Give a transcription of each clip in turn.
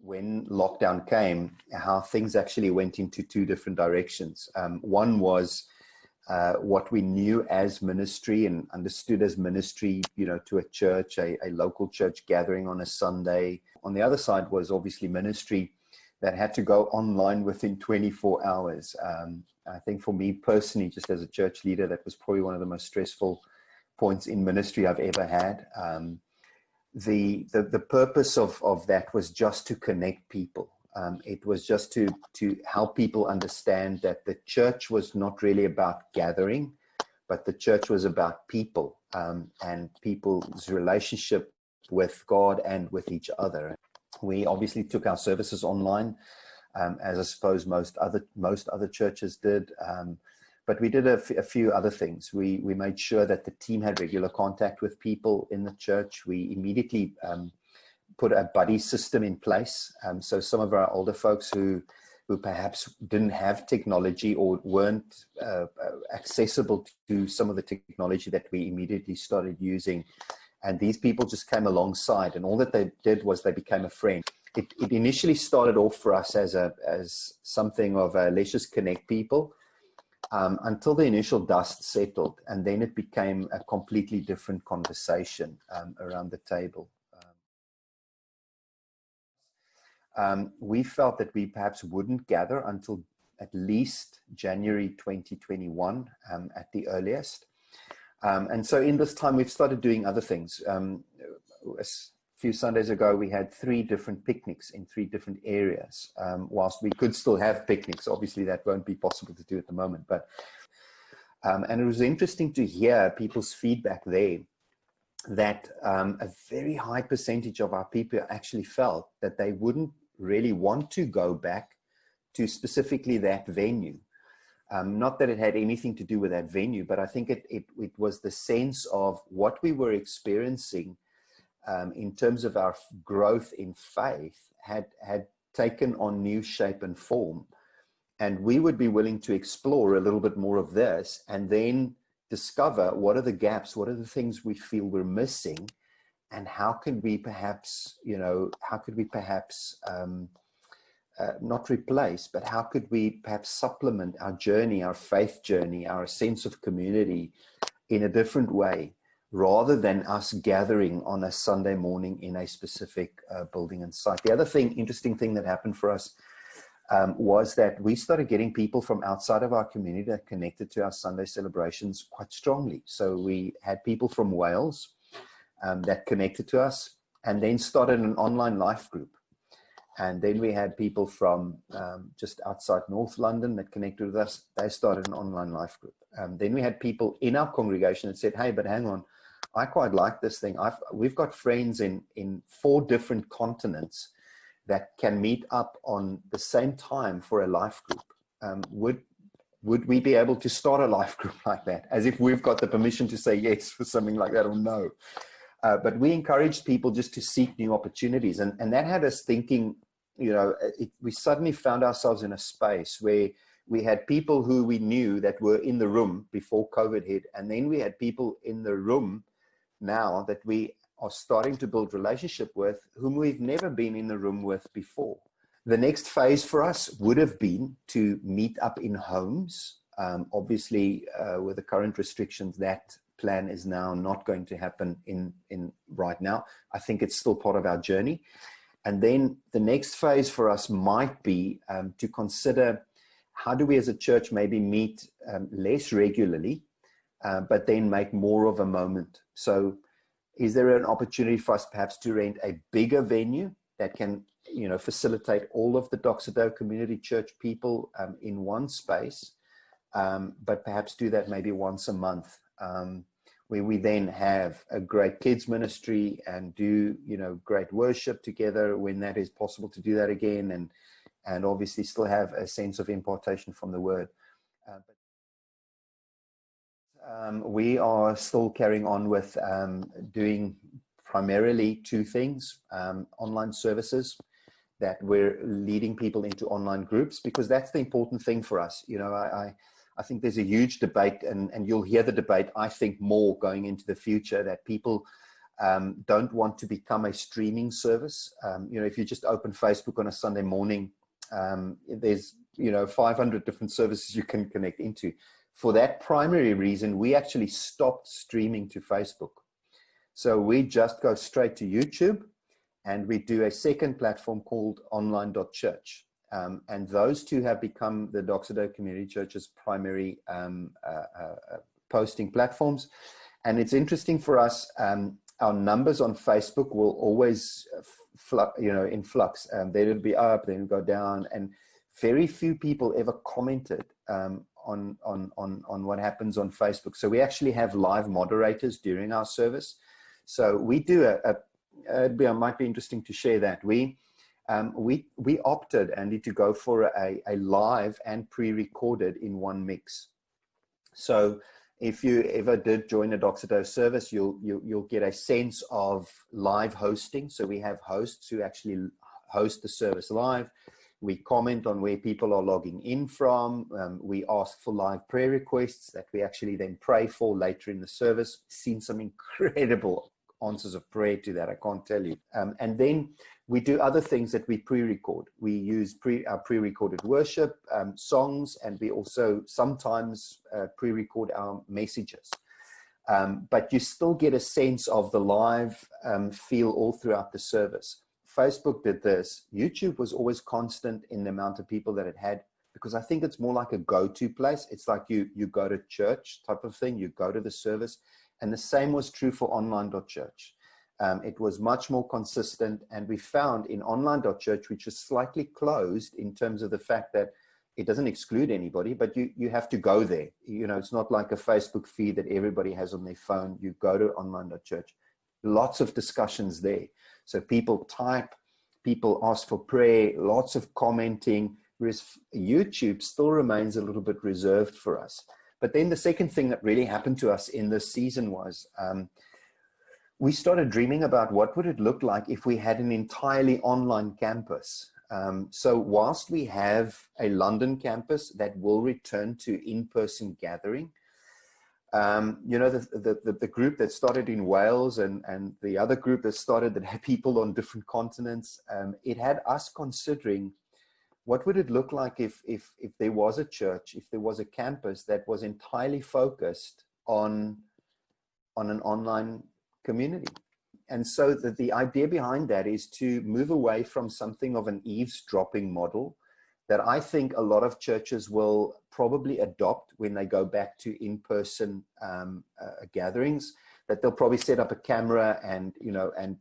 when lockdown came, how things actually went into two different directions. One was what we knew as ministry and understood as ministry, to a church, a local church gathering on a Sunday. On the other side was obviously ministry that had to go online within 24 hours. I think for me personally, just as a church leader, that was probably one of the most stressful points in ministry I've ever had. The purpose of that was just to connect people. It was just to help people understand that the church was not really about gathering, but the church was about people, and people's relationship with God and with each other. We obviously took our services online, as I suppose most other churches did. But we did a few other things. We made sure that the team had regular contact with people in the church. We immediately put a buddy system in place. So some of our older folks who perhaps didn't have technology or weren't accessible to some of the technology that we immediately started using. And these people just came alongside, and all that they did was they became a friend. It initially started off for us as something of a let's just connect people, until the initial dust settled, and then it became a completely different conversation around the table. We felt that we perhaps wouldn't gather until at least January 2021 at the earliest. And so in this time, we've started doing other things. A few Sundays ago, we had 3 different picnics in 3 different areas. Whilst we could still have picnics, obviously that won't be possible to do at the moment. But and it was interesting to hear people's feedback there, that a very high percentage of our people actually felt that they wouldn't really want to go back to specifically that venue. Not that it had anything to do with that venue, but I think it was the sense of what we were experiencing in terms of our growth in faith had taken on new shape and form. And we would be willing to explore a little bit more of this and then discover what are the gaps, what are the things we feel we're missing, and how can we perhaps, not replace, but how could we perhaps supplement our journey, our faith journey, our sense of community in a different way, rather than us gathering on a Sunday morning in a specific building and site. The other interesting thing that happened for us was that we started getting people from outside of our community that connected to our Sunday celebrations quite strongly. So we had people from Wales that connected to us, and then started an online life group. And then we had people from just outside North London that connected with us. They started an online life group. Then we had people in our congregation that said, hey, but hang on, I quite like this thing. We've got friends in 4 different continents that can meet up on the same time for a life group. Would we be able to start a life group like that? As if we've got the permission to say yes for something like that or no. But we encouraged people just to seek new opportunities. And that had us thinking, we suddenly found ourselves in a space where we had people who we knew that were in the room before COVID hit. And then we had people in the room now that we are starting to build relationship with, whom we've never been in the room with before. The next phase for us would have been to meet up in homes. Obviously, with the current restrictions, that plan is now not going to happen in right now. I think it's still part of our journey. And then the next phase for us might be to consider, how do we as a church maybe meet less regularly, but then make more of a moment? So is there an opportunity for us perhaps to rent a bigger venue that can, facilitate all of the Doxa Deo community church people in one space, but perhaps do that maybe once a month, where we then have a great kids ministry and do, great worship together when that is possible to do that again, and obviously still have a sense of impartation from the word. We are still carrying on with doing primarily 2 things, online services, that we're leading people into online groups, because that's the important thing for us. I think there's a huge debate, and you'll hear the debate, I think, more going into the future, that people don't want to become a streaming service. If you just open Facebook on a Sunday morning, there's 500 different services you can connect into. For that primary reason, we actually stopped streaming to Facebook. So we just go straight to YouTube, and we do a second platform called Online.Church. And those two have become the Doxa Deo Community Church's primary posting platforms. And it's interesting for us, our numbers on Facebook will always in flux. They'll be up, then go down, and very few people ever commented on what happens on Facebook. So we actually have live moderators during our service. So we do it might be interesting to share that. We opted, Andy, to go for a live and pre-recorded in one mix. So if you ever did join a Doxa Deo service, you'll get a sense of live hosting. So we have hosts who actually host the service live. We comment on where people are logging in from. We ask for live prayer requests that we actually then pray for later in the service. Seen some incredible answers of prayer to that, I can't tell you. And then we do other things that we pre-record. We use our pre-recorded worship songs, and we also sometimes pre-record our messages. But you still get a sense of the live feel all throughout the service. Facebook did this. YouTube was always constant in the amount of people that it had, because I think it's more like a go-to place. It's like you go to church type of thing. You go to the service. And the same was true for Online.Church. It was much more consistent, and we found in Online.Church, which is slightly closed in terms of the fact that it doesn't exclude anybody, but you have to go there. It's not like a Facebook feed that everybody has on their phone. You go to Online.Church. Lots of discussions there. So people type, people ask for prayer, lots of commenting, whereas YouTube still remains a little bit reserved for us. But then the second thing that really happened to us in this season was we started dreaming about what would it look like if we had an entirely online campus. So whilst we have a London campus that will return to in-person gathering, the group that started in Wales and the other group that started that had people on different continents, it had us considering, what would it look like if there was a church, if there was a campus that was entirely focused on an online community? And so the idea behind that is to move away from something of an eavesdropping model that I think a lot of churches will probably adopt when they go back to in-person gatherings, that they'll probably set up a camera and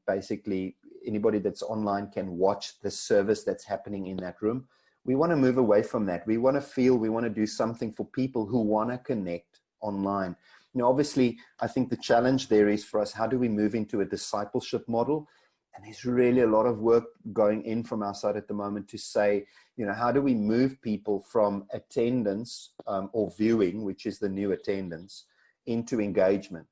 basically anybody that's online can watch the service that's happening in that room. We want to move away from that. We want to do something for people who want to connect online. Obviously, I think the challenge there is for us, how do we move into a discipleship model? And there's really a lot of work going in from our side at the moment to say, how do we move people from attendance or viewing, which is the new attendance, into engagement?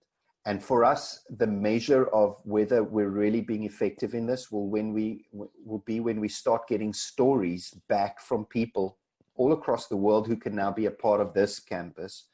And for us, the measure of whether we're really being effective in this will be when we start getting stories back from people all across the world who can now be a part of this campus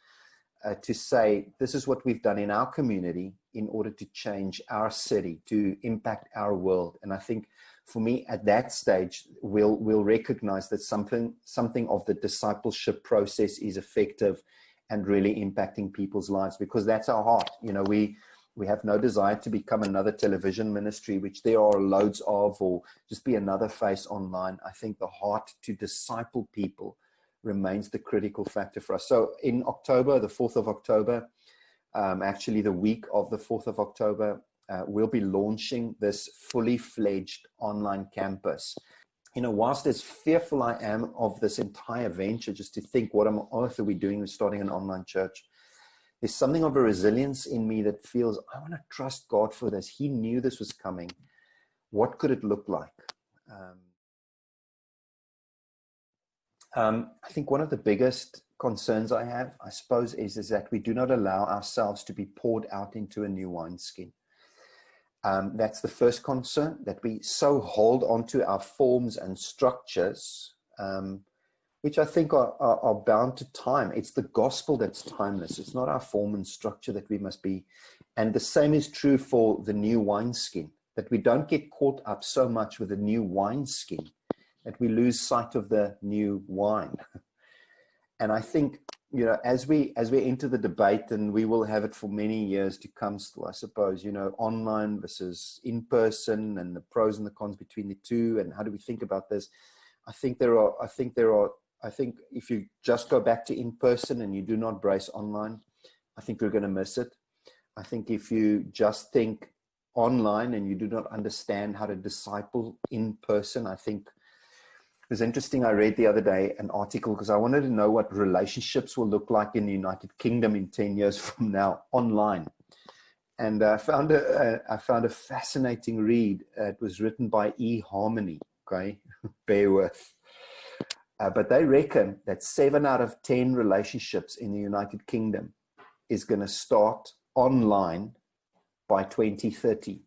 to say, this is what we've done in our community in order to change our city, to impact our world. And I think for me at that stage, we'll recognize that something of the discipleship process is effective and really impacting people's lives, because that's our heart. We have no desire to become another television ministry, which there are loads of, or just be another face online. I think the heart to disciple people remains the critical factor for us. So in October, the 4th of October, actually the week of the 4th of October, we'll be launching this fully fledged online campus. Whilst as fearful I am of this entire venture, just to think, what on earth are we doing with starting an online church? There's something of a resilience in me that feels, I want to trust God for this. He knew this was coming. What could it look like? I think one of the biggest concerns I have, I suppose, is that we do not allow ourselves to be poured out into a new wineskin. That's the first concern, that we so hold on to our forms and structures which I think are bound to time. It's the gospel that's timeless. It's not our form and structure that we must be. And the same is true for the new wineskin, that we don't get caught up so much with the new wineskin that we lose sight of the new wine. And I think, you know, as we enter the debate, and we will have it for many years to come still, I suppose, you know, online versus in person, and the pros and the cons between the two, and how do we think about this? I think if you just go back to in person and you do not brace online, I think you're going to miss it. I think if you just think online and you do not understand how to disciple in person, I think it was interesting. I read the other day an article because I wanted to know what relationships will look like in the United Kingdom in 10 years from now online. And I found a fascinating read. It was written by eHarmony. Okay, bear with. But they reckon that 7 out of 10 relationships in the United Kingdom is going to start online by 2030.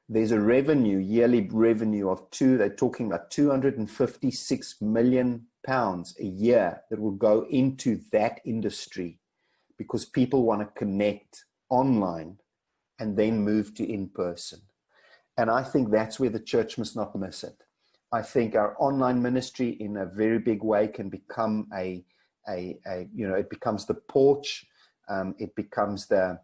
There's a yearly revenue of they're talking about 256 million pounds a year that will go into that industry, because people want to connect online and then move to in person. And I think that's where the church must not miss it. I think our online ministry in a very big way can become it becomes the porch. It becomes the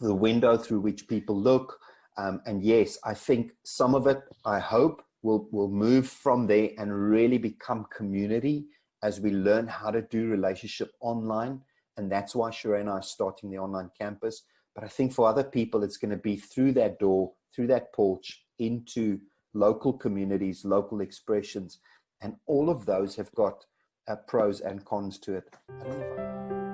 window through which people look. And yes, I think some of it, I hope, will move from there and really become community as we learn how to do relationship online. And that's why Sheree and I are starting the online campus. But I think for other people, it's going to be through that door, through that porch, into local communities, local expressions. And all of those have got pros and cons to it. I don't know if